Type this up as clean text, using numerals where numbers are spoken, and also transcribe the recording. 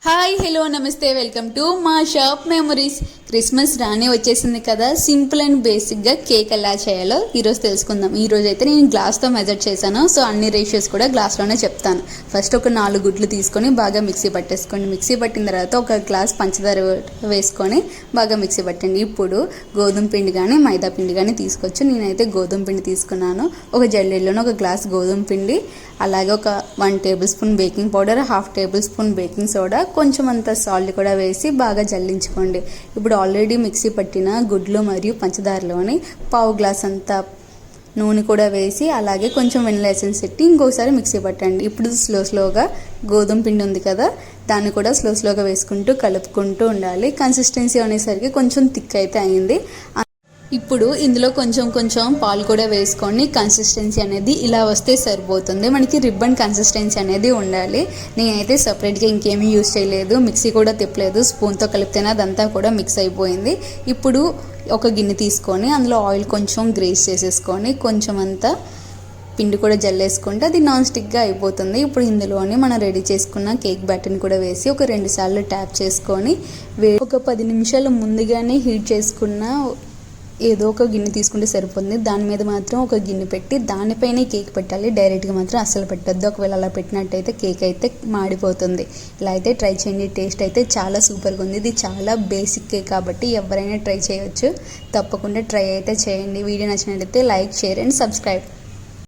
Hi hello నమస్తే welcome to మా shop memories. Christmas రానే వచ్చేసింది కదా, సింపుల్ అండ్ బేసిక్గా కేక్ ఎలా చేయాలో ఈరోజు తెలుసుకుందాం. ఈరోజు అయితే నేను గ్లాస్తో మెజర్ చేశాను, సో అన్ని రేషియోస్ కూడా గ్లాస్లోనే చెప్తాను. ఫస్ట్ ఒక 4 గుడ్లు తీసుకొని బాగా మిక్సీ పట్టేసుకోండి. మిక్సీ పట్టిన తర్వాత ఒక గ్లాస్ పంచదార వేసుకొని బాగా మిక్సీ పట్టండి. ఇప్పుడు గోధుమ పిండి కానీ మైదా పిండి కానీ తీసుకోవచ్చు. నేనైతే గోధుమ పిండి తీసుకున్నాను. ఒక జల్లెడలోనే ఒక గ్లాస్ గోధుమ పిండి, అలాగే ఒక 1 table spoon baking powder, 1/2 table spoon baking soda, కొంచెం అంత సాల్ట్ కూడా వేసి బాగా జల్లించుకోండి. ఇప్పుడు ఆల్రెడీ మిక్సీ పట్టిన గుడ్లు మరియు పంచదారలోని 1/2 గ్లాస్ అంత నూనె కూడా వేసి, అలాగే కొంచెం వెనిలా ఎసెన్స్ పెట్టి ఇంకోసారి మిక్సీ పట్టండి. ఇప్పుడు స్లోగా గోధుమ పిండి ఉంది కదా, దాన్ని కూడా స్లోగా వేసుకుంటూ కలుపుకుంటూ ఉండాలి. కన్సిస్టెన్సీ అనేసరికి కొంచెం థిక్ అయితే అయింది. ఇప్పుడు ఇందులో కొంచెం పాలు కూడా వేసుకోండి. కన్సిస్టెన్సీ అనేది ఇలా వస్తే సరిపోతుంది. మనకి రిబ్బన్ కన్సిస్టెన్సీ అనేది ఉండాలి. నేనైతే సపరేట్గా ఇంకేమీ యూజ్ చేయలేదు, మిక్సీ కూడా తిప్పలేదు, స్పూన్తో కలిపితేనే అదంతా కూడా మిక్స్ అయిపోయింది. ఇప్పుడు ఒక గిన్నె తీసుకొని అందులో ఆయిల్ కొంచెం గ్రేస్ చేసేసుకొని కొంచెం అంతా పిండి కూడా జల్లేసుకుంటే అది నాన్ స్టిక్గా అయిపోతుంది. ఇప్పుడు ఇందులోనే మనం రెడీ చేసుకున్న కేక్ బ్యాటర్ని కూడా వేసి ఒక 2 సార్లు ట్యాప్ చేసుకొని ఒక 10 నిమిషాలు ముందుగానే హీట్ చేసుకున్న ఏదో ఒక గిన్నె తీసుకుంటే సరిపోతుంది. దాని మీద మాత్రం ఒక గిన్నె పెట్టి దానిపైనే కేక్ పెట్టాలి. డైరెక్ట్గా మాత్రం అస్సలు పెట్టద్దు. ఒకవేళ అలా పెట్టినట్టయితే కేక్ అయితే మాడిపోతుంది. ఇలా అయితే ట్రై చేయండి. టేస్ట్ అయితే చాలా సూపర్గా ఉంది. ఇది చాలా బేసిక్ కేక్ కాబట్టి ఎవరైనా ట్రై చేయవచ్చు. తప్పకుండా ట్రై అయితే చేయండి. వీడియో నచ్చినట్లయితే లైక్, షేర్ అండ్ సబ్స్క్రైబ్.